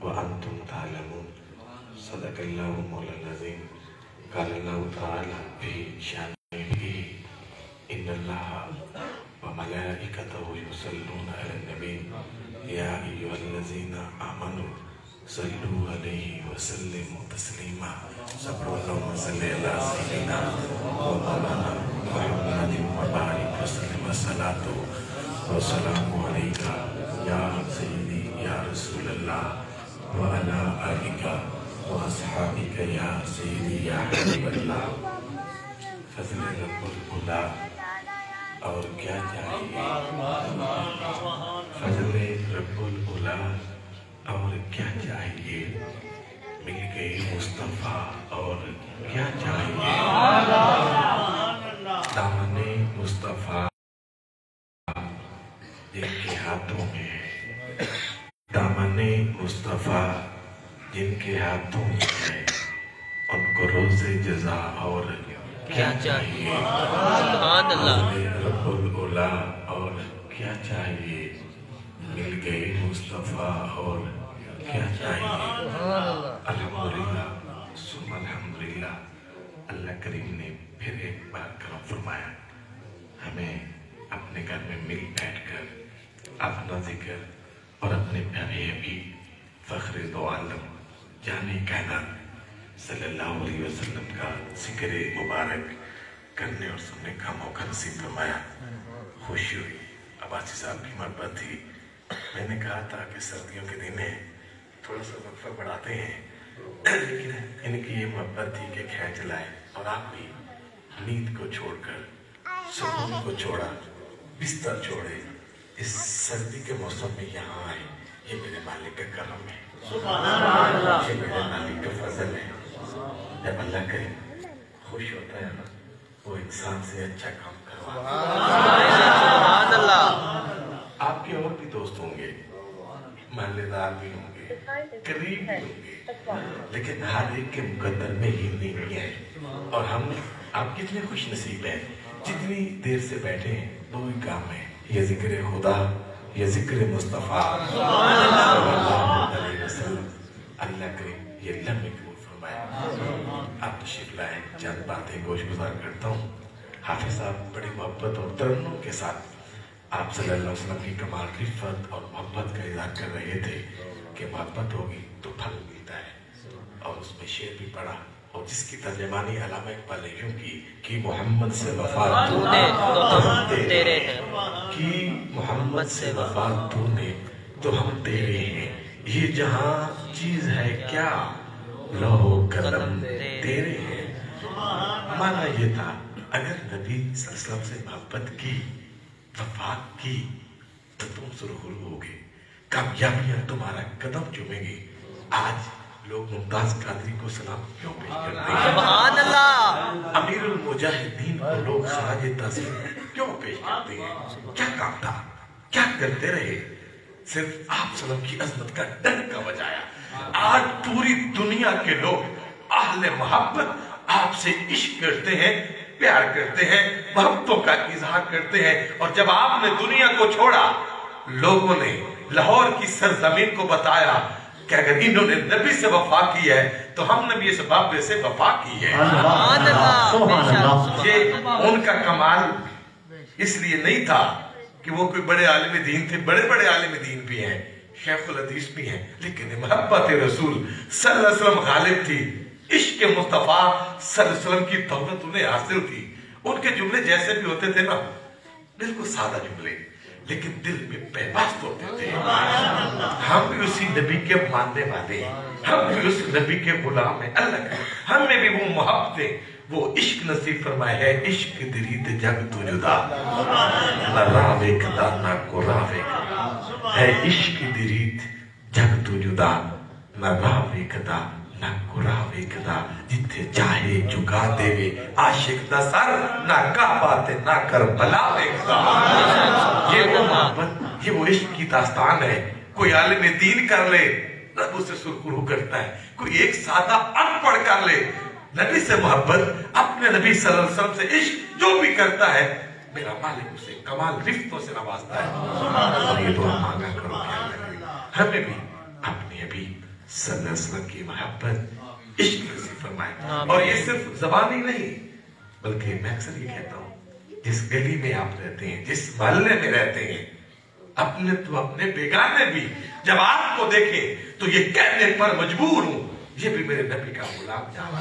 وأنتم تعلمون صدق الله مولانا العظيم قال الله تعالى في شأنه إن الله وملائكته يصلون على النبي يا أيها الذين آمنوا صلوا عليه وسلموا تسليما صبر اللهم صل على سيدنا ومولانا محمد وبارك وسلم الصلاة والسلام عليك يا سيدي يا رسول الله وعلى آلك وأصحابك يا سيدي يا حبيب الله فضل رب العلا اور کیا چاہیے فضل رب العلا اور کیا چاہیے مل گئی مصطفیٰ اور کیا چاہیے دامن مصطفیٰ جن کے ہاتھوں میں ہے دامن مصطفیٰ جن کے ہاتھوں میں ہے ان کو روز جزا اور کیا چاہیے رب العلا اور کیا چاہیے مل گئے مصطفیٰ اور کیا چاہیے الحمدللہ ثم الحمدللہ اللہ کریم نے پھر ایک بار کرم فرمایا ہمیں اپنے گھر میں مل بیٹھ کر اپنا ذکر اور اپنے پیارے حبیب فخر دو عالم جانے کائنات صلی اللہ علیہ وسلم کا ذکر مبارک کرنے اور سننے کا موقع نصیب فرمایا خوشی ہوئی عباسی صاحب کی محبت تھی میں نے کہا تھا کہ سردیوں کے دن ہیں تھوڑا سا وقفہ بڑھاتے ہیں لیکن ان کی یہ محبت تھی کہ کھینچ لائے اور آپ بھی نیند کو چھوڑ کر سکون کو چھوڑا بستر چھوڑے اس سردی کے موسم میں یہاں آئے یہ میرے مالک کا کرم ہے یہ میرے مالک کا فضل ہے جب اللہ کریم خوش ہوتا ہے نا وہ انسان سے اچھا کام کرواتا ہے آپ کے اور بھی دوست ہوں گے محلے دار بھی ہوں گے قریب بھی ہوں گے لیکن ہر ایک کے مقدر میں ہی نہیں ہے اور ہم آپ کتنے خوش نصیب ہیں جتنی دیر سے بیٹھے ہیں دو ہی کام ہے یہ ذکر خدا یہ ذکر مصطفیٰ صلی اللہ علیہ وسلم اللہ کریم یہ لمحے قبول فرمائے آپ تشریف لائیں چند باتیں گوش گزار کرتا ہوں حافظ صاحب بڑی محبت اور ترنم کے ساتھ آپ صلی اللہ علیہ وسلم کی کمال رفت اور محبت کا اظہار کر رہے تھے کہ محبت ہوگی تو پھل ملتا ہے اور اس میں شعر بھی پڑھا اور جس کی ترجمانی علامہ اقبال یوں کی محمد سے وفا تو تیرے ہیں کی محمد سے وفا تو نے تو ہم تیرے ہیں یہ جہاں چیز ہے کیا لوح قلم تیرے ہیں مانا یہ تھا اگر نبی صلی اللہ علیہ وسلم سے محبت کی وفا کی تو تم سرخرو ہوگے کامیابیاں تمہارا قدم چومیں گے آج لوگ ممتاز قادری کو سلام کیوں پیش کرتے ہیں سبحان اللہ امیر المجاہدین کو لوگ خراج تعظیم کیوں پیش کرتے ہیں کیا کام تھا کیا کرتے رہے صرف آپ صلی اللہ علیہ وسلم کی عظمت کا ڈنکا بجایا آج پوری دنیا کے لوگ اہل محبت آپ سے عشق کرتے ہیں پیار کرتے ہیں محبتوں کا اظہار کرتے ہیں اور جب آپ نے دنیا کو چھوڑا لوگوں نے لاہور کی سرزمین کو بتایا کہ اگر انہوں نے نبی سے وفا کی ہے تو ہم نبی اس بابے سے وفا کی ہے یہ ان کا کمال اس لیے نہیں تھا کہ وہ کوئی بڑے عالم دین تھے، بڑے بڑے عالم دین بھی ہیں، شیخ الحدیث بھی ہیں، لیکن محبت رسول صلی اللہ علیہ وسلم غالب تھی، عشق مصطفیٰ صلی اللہ علیہ وسلم کی دولت انہیں حاصل تھی۔ ان کے جملے جیسے بھی ہوتے تھے نا، بالکل سادہ جملے، لیکن دل میں پیوست ہوتے تھے۔ ہم بھی اسی نبی کے ماننے والے ہیں، ہم بھی اس نبی کے غلام ہیں، اللہ کا ہم میں بھی وہ محبتیں، وہ عشق نصیب فرمائے ہے۔ عشق درید جگ تو جدا، نہ راوے کدا نہ کو راوے کدا، ہے عشق درید جگ تو جدا، نہ راوے کدا نہ کو راوے کدا، جتھے چاہے جگا دے وے عاشق دا سر، نہ کعبہ تے نہ کربلا ویکھدا۔ یہ وہ محبت، یہ وہ عشق کی داستان ہے۔ کوئی عالم دین کر لے، رب اسے سرخرو کرتا ہے۔ کوئی ایک سادہ ان پڑھ کر لے، نبی سے محبت، اپنے نبی صلی اللہ علیہ وسلم سے عشق جو بھی کرتا ہے، میرا مالک اسے کمال رفتوں سے نوازتا ہے۔ اور یہ دعا مانگا کرو کہ اللہ ہمیں بھی اپنے حبیب صلی اللہ علیہ وسلم کی محبت عشق نصیب فرمائے۔ اور یہ صرف زبانی نہیں، بلکہ میں اکثر یہ کہتا ہوں، جس گلی میں آپ رہتے ہیں، جس محلے میں رہتے ہیں، اپنے تو اپنے بیگانے بھی جب آپ کو دیکھیں تو یہ کہنے پر مجبور ہوں، یہ بھی میرے نبی کا غلام جانا۔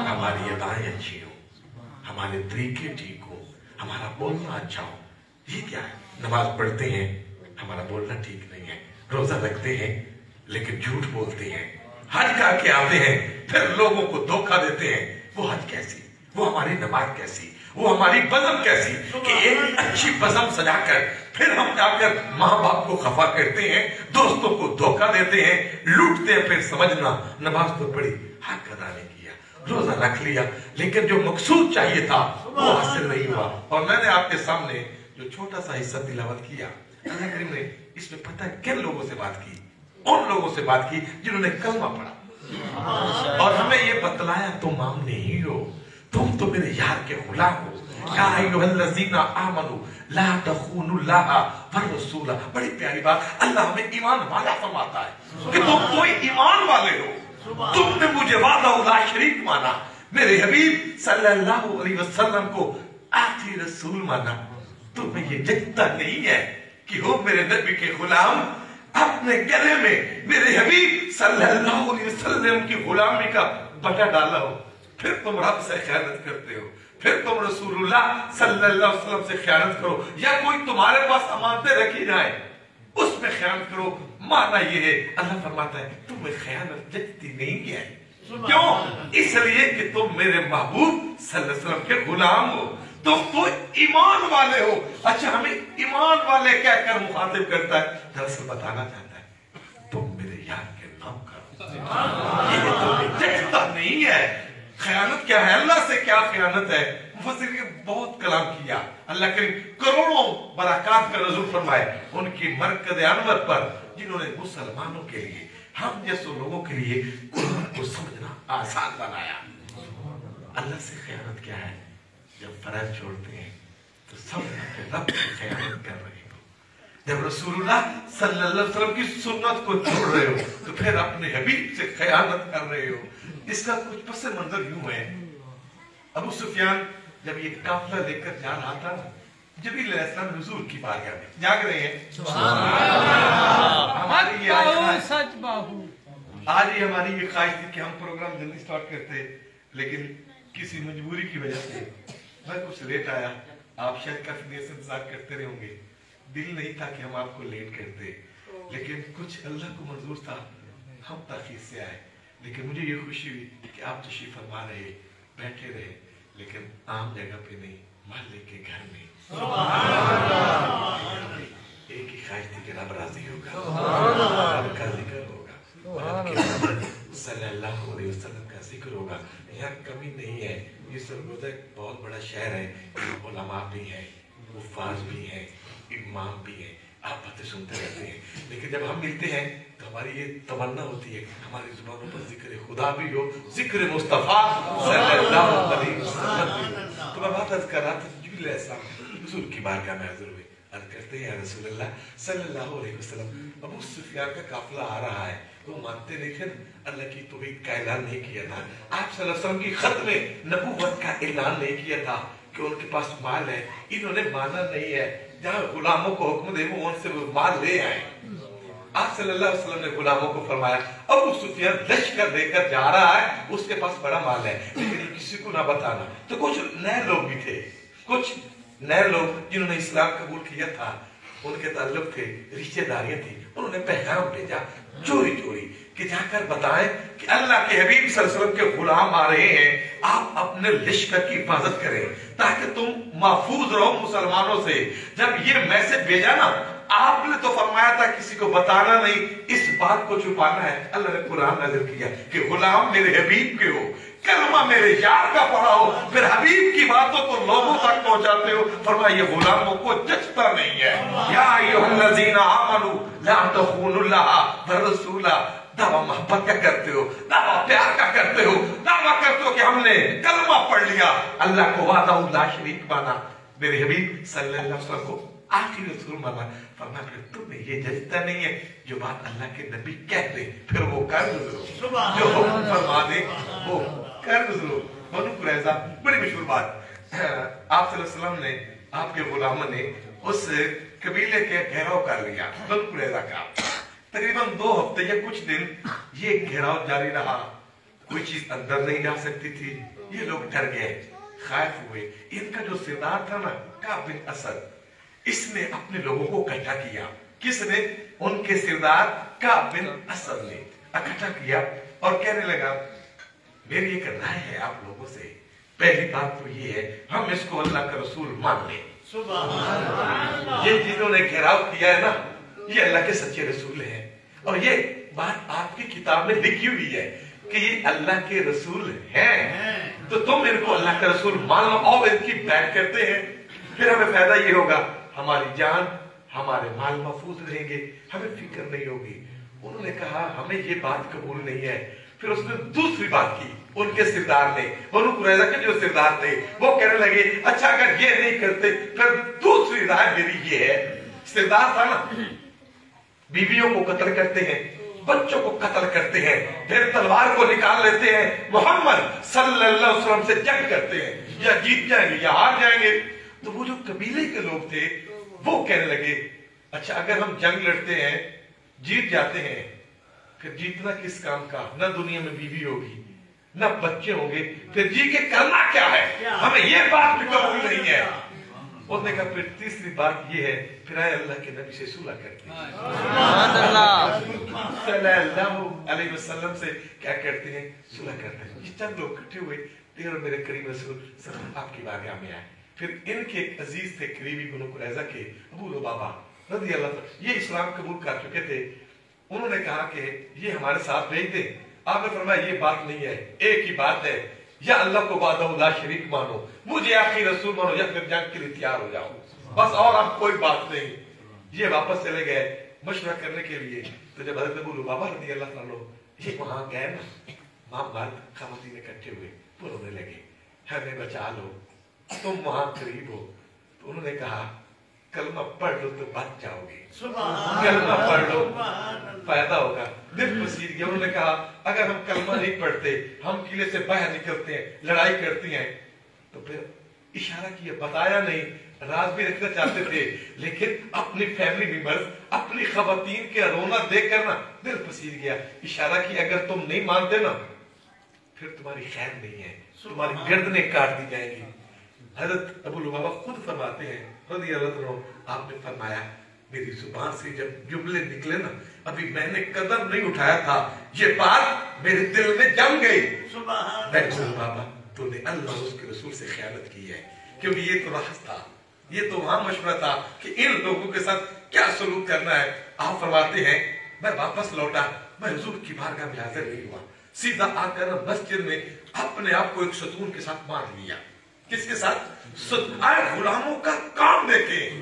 ہماری ادائیں اچھی ہوں، ہمارے طریقے ٹھیک ہوں، ہمارا بولنا اچھا ہو۔ یہ کیا ہے؟ نماز پڑھتے ہیں، ہمارا بولنا ٹھیک نہیں ہے، روزہ رکھتے ہیں لیکن جھوٹ بولتے ہیں، حج کر کے آتے ہیں پھر لوگوں کو دھوکہ دیتے ہیں۔ وہ حج کیسی، وہ ہماری نماز کیسی، وہ ہماری بزم کیسی کہ ایک اچھی بزم سجا کر پھر ہم جا کر ماں باپ کو خفا کرتے ہیں، دوستوں کو دھوکہ دیتے ہیں، لوٹتے ہیں۔ پھر سمجھنا نماز تو پڑھی، حق ادا نہیں کیا، روزہ رکھ لیا، لیکن جو مقصود چاہیے تھا وہ حاصل نہیں ہوا۔ اور میں نے آپ کے سامنے جو چھوٹا سا حصہ تلاوت کیا، اللہ کریم نے اس میں پتہ ہے کن لوگوں سے بات کی؟ ان لوگوں سے بات کی جنہوں نے کلمہ پڑھا اور ہمیں یہ بتلایا تم آمنے ہی ہو، تم تو میرے یار کے غلام ہو۔ یا ایھا الذین آمنوا لا تخونوا اللہ والرسول۔ بڑی پیاری بات، اللہ ہمیں ایمان والا فرماتا ہے کہ تم تو ایمان والے ہو، تم نے مجھے وحدہ لا شریک مانا، میرے حبیب صلی اللہ علیہ وسلم کو آخری رسول مانا، تمہیں یہ جگتا نہیں ہے کہ ہو میرے نبی کے غلام، اپنے گلے میں میرے حبیب صلی اللہ علیہ وسلم کی غلامی کا بٹا ڈالا ہو، پھر تم رب سے خیانت کرتے ہو، پھر تم رسول اللہ صلی اللہ علیہ وسلم سے خیانت کرو، یا کوئی تمہارے پاس امانتیں رکھی جائیں اس میں خیانت کرو۔ معنی یہ ہے، اللہ فرماتا ہے تمہیں خیانت جچتی نہیں ہے۔ کیوں؟ اس لیے کہ تم میرے محبوب صلی اللہ علیہ وسلم کے غلام ہو، تم تو ایمان والے ہو۔ اچھا، ہمیں ایمان والے کہہ کر مخاطب کرتا ہے، دراصل بتانا چاہتا ہے تم میرے یار کے نام کرو، یہ تمہیں جچتا نہیں ہے۔ خیانت کیا ہے؟ اللہ سے کیا خیانت ہے؟ مفسر نے بہت کلام کیا، اللہ کریم کروڑوں برکات کا نزول فرمائے ان کی مرکز انور پر، جنہوں نے مسلمانوں کے لیے، ہم جیسے لوگوں کے لیے قرآن کو سمجھنا آسان بنایا۔ اللہ سے خیانت کیا ہے؟ جب فرائض چھوڑتے ہیں تو سمجھنا کہ رب سے خیانت کر رہے ہو، جب رسول اللہ صلی اللہ علیہ وسلم کی سنت کو چھوڑ رہے ہو تو پھر اپنے حبیب سے خیانت کر رہے ہو۔ اس کا کچھ پس منظر یوں ہے، ابو سفیان جب یہ قافلہ لے کر جا رہا تھا، جبریل علیہ السلام حضور کی بارگاہ میں جاگ رہے ہیں، ہماری یہ آج ہی ہماری یہ خواہش تھی کہ ہم پروگرام جلدی سٹارٹ کرتے، لیکن کسی مجبوری کی وجہ سے میں کچھ لیٹ آیا۔ آپ شاید کافی دیر سے انتظار کرتے رہے ہوں گے، دل نہیں تھا کہ ہم آپ کو لیٹ کرتے، لیکن کچھ اللہ کو منظور تھا، ہم تاخیر سے آئے۔ لیکن مجھے یہ خوشی ہوئی کہ آپ تشریف فرما رہے، بیٹھے رہے، لیکن عام جگہ پہ نہیں، محلے کے گھر میں۔ ایک ہی خواہش تھی کہ رب راضی ہوگا، رب کا ذکر ہوگا، رب کے محمد صلی اللہ علیہ وسلم کا ذکر ہوگا۔ یہاں کمی نہیں ہے، یہ سرگودا ایک بہت بڑا شہر ہے، علماء بھی ہیں، حفاظ بھی ہیں، امام بھی ہیں، آپ باتیں سنتے رہتے ہیں، لیکن جب ہم ملتے ہیں تو ہماری یہ تمنا ہوتی ہے کہ ہماری زبانوں پر ذکر خدا بھی ہو، ذکر مصطفیٰ صلی اللہ علیہ وسلم۔ تو میں بات عرض کر رہا تھا، جبریل علیہ السلام حضور کی بارگاہ میں حاضر ہوئے، عرض کرتے ہیں یا رسول اللہ صلی اللہ علیہ وسلم، ابو سفیان کا قافلہ آ رہا ہے، وہ مانتے نہیں تھے، اللہ کی توحید کا اعلان نہیں کیا تھا، آپ صلی اللہ علیہ وسلم کی ختم نبوت کا اعلان نہیں کیا تھا، کہ ان کے پاس مال ہے، انہوں نے مانا نہیں ہے، جہاں غلاموں کو حکم دے وہ ان سے مال لے آئے۔ آپ صلی اللہ علیہ وسلم نے غلاموں کو فرمایا ابو سفیان لشکر لے کر جا رہا ہے، اس کے پاس بڑا مال ہے لیکن یہ کسی کو نہ بتانا۔ تو کچھ نئے لوگ بھی تھے، کچھ نئے لوگ جنہوں نے اسلام قبول کیا تھا، ان کے تعلق تھے، رشتہ داریاں تھی، انہوں نے پیغام بھیجا چوری چوری کہ جا کر بتائیں کہ اللہ کے حبیب صلی اللہ علیہ وسلم کے غلام آ رہے ہیں، آپ اپنے لشکر کی حفاظت کریں تاکہ تم محفوظ رہو مسلمانوں سے۔ جب یہ میسج بھیجا نا، آپ نے تو فرمایا تھا کسی کو بتانا نہیں، اس بات کو چھپانا ہے، اللہ نے قرآن نازل کیا کہ غلام میرے حبیب کے ہو، کلمہ میرے یار کا پڑھا ہو، پھر حبیب کی باتوں کو لوگوں تک پہنچاتے ہو۔ فرمایا یہ غلاموں کو جچتا نہیں ہے۔ یا ایھا الذین آمنوا لا تخونوا اللہ والرسول، دعویٰ محبت کا کرتے ہو، دعویٰ پیار کا کرتے ہو، دعویٰ کرتے ہو کہ ہم نے کلمہ پڑھ لیا، اللہ کو وحدہ لا شریک مانا، میرے حبیب صلی اللہ علیہ وسلم کو آخری رسول مانا۔ فرمایا پھر تمہیں یہ جچتا نہیں ہے، جو بات اللہ کے نبی کہتے پھر وہ کر گزرو، جو حکم فرما دے وہ کر گزرو۔ بنو قریظہ بڑی مشہور بات، آپ صلی اللہ علیہ وسلم نے، آپ کے غلاموں نے اس قبیلے کے گھیراؤ کر لیا بنو قریظہ کا۔ تقریباً 2 ہفتے یا کچھ دن یہ گھیراؤ جاری رہا، کوئی چیز اندر نہیں جا سکتی تھی، یہ لوگ ڈر گئے، خائف ہوئے۔ ان کا جو سردار تھا نا کعب بن اسد، اس نے اپنے لوگوں کو اکٹھا کیا۔ کس نے؟ ان کے سردار کعب بن اسد نے اکٹھا کیا اور کہنے لگا میری ایک رائے ہے آپ لوگوں سے، پہلی بات تو یہ ہے ہم اس کو اللہ کا رسول مان لیں۔ یہ جنہوں نے گھیراؤ کیا ہے نا، یہ اللہ کے سچے رسول ہیں، اور یہ بات آپ کی کتاب میں لکھی ہوئی ہے کہ یہ اللہ کے رسول ہیں، تو تم ان کو اللہ کا رسول مان لو اور ان کی بیعت کرتے ہیں، پھر ہمیں فائدہ یہ ہوگا ہماری جان ہمارے مال محفوظ رہیں گے، ہمیں فکر نہیں ہوگی۔ انہوں نے کہا ہمیں یہ بات قبول نہیں ہے۔ پھر اس نے دوسری بات کی، ان کے سردار نے، بنو قریظہ کے جو سردار تھے وہ کہنے لگے اچھا اگر یہ نہیں کرتے پھر دوسری رائے میری یہ ہے۔ سردار تھا نا، بیویوں کو قتل کرتے ہیں، بچوں کو قتل کرتے ہیں، پھر تلوار کو نکال لیتے ہیں، محمد صلی اللہ علیہ وسلم سے جنگ کرتے ہیں، یا جیت جائیں گے یا ہار جائیں گے۔ تو وہ جو قبیلے کے لوگ تھے وہ کہنے لگے اچھا اگر ہم جنگ لڑتے ہیں جیت جاتے ہیں، پھر جیتنا کس کام کا؟ نہ دنیا میں بیوی ہوگی نہ بچے ہوں گے، پھر جی کے کرنا کیا ہے؟ ہمیں یہ بات بھی قبول نہیں ہے۔ اس نے کہا پھر تیسری بات یہ ہے، پھر آئے اللہ کے نبی سے صلح کرتے ہیں، صلی اللہ علیہ وسلم سے کیا کرتے ہیں؟ صلح کرتے ہیں۔ یہ چند لوگ اکٹھے ہوئے، پھر میرے کریم رسول صلی اللہ علیہ وسلم آپ کی بارگاہ میں آئے۔ پھر ان کے ایک عزیز تھے قریبی بنو قریظہ کے ابو لبابہ رضی اللہ عنہ، یہ اسلام قبول کر چکے تھے۔ انہوں نے کہا کہ یہ ہمارے ساتھ بھیج دیں۔ آپ نے فرمایا یہ بات نہیں ہے، ایک ہی بات ہے، یا اللہ کو وحدہ لا شریک مانو، مجھے آخری رسول مانو، یا پھر جنگ کے لیے تیار ہو جاؤ، بس اور اب کوئی بات نہیں۔ یہ واپس چلے گئے مشورہ کرنے کے لیے۔ تو جب حضرت ابو لبابہ رضی اللہ عنہ یہ وہاں گئے نا، ماں مرد خواتین اکٹھے ہوئے، وہ رونے لگے ہمیں بچا لو، تم وہاں قریب ہو۔ تو انہوں نے کہا کلمہ پڑھ لو تو بچ جاؤ گے، کلمہ پڑھ لو فائدہ ہوگا۔ دل پسیر گیا، انہوں نے کہا اگر ہم کلمہ نہیں پڑھتے، ہم قلعے سے باہر نکلتے ہیں، لڑائی کرتی ہیں، تو پھر اشارہ کیا، بتایا نہیں، راز بھی رکھنا چاہتے تھے، لیکن اپنی فیملی ممبرز، اپنی خواتین کے رونا دیکھ کر نا دل پسیر گیا۔ اشارہ کیا اگر تم نہیں مانتے نا پھر تمہاری خیر نہیں ہے، تمہاری گردنیں کاٹ دی جائیں گی۔ حضرت ابو لبابہ خود فرماتے ہیں رضی اللہ عنہ، آپ نے فرمایا میری زبان سے جب جملے نکلے نا، ابھی میں نے قدم نہیں اٹھایا تھا، یہ بات میرے دل میں جم گئی۔ ابو لبابہ تو نے اللہ اور اس کے رسول سے خیانت کی ہے، کیونکہ یہ تو راز تھا، یہ تو وہاں مشورہ تھا کہ ان لوگوں کے ساتھ کیا سلوک کرنا ہے۔ آپ فرماتے ہیں میں واپس لوٹا، میں حضور کی بارگاہ میں حاضر نہیں ہوا، سیدھا آ کر مسجد میں اپنے آپ کو ایک ستون کے ساتھ باندھ لیا۔ کس کے ساتھ؟ آئے غلاموں کا کام دیکھیں۔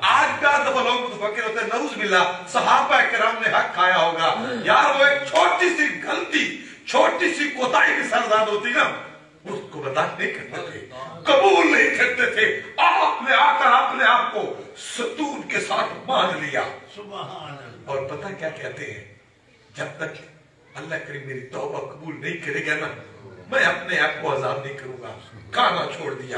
آج کا دفعہ لوگ متفکر ہوتے ہیں نعوذ باللہ صحابہ کرام نے حق کھایا ہوگا، یار وہ ایک چھوٹی سی غلطی، چھوٹی سی کوتاہی کی سزا ہوتی نا، اس کو برداشت نہیں کرتے تھے، قبول نہیں کرتے تھے، آپ نے آ کر اپنے آپ کو ستون کے ساتھ باندھ لیا۔ اور پتہ کیا کہتے ہیں؟ جب تک اللہ کریم میری توبہ قبول نہیں کرے گا نا، میں اپنے آپ کو آزاد نہیں کروں گا۔ کھانا چھوڑ دیا،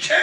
6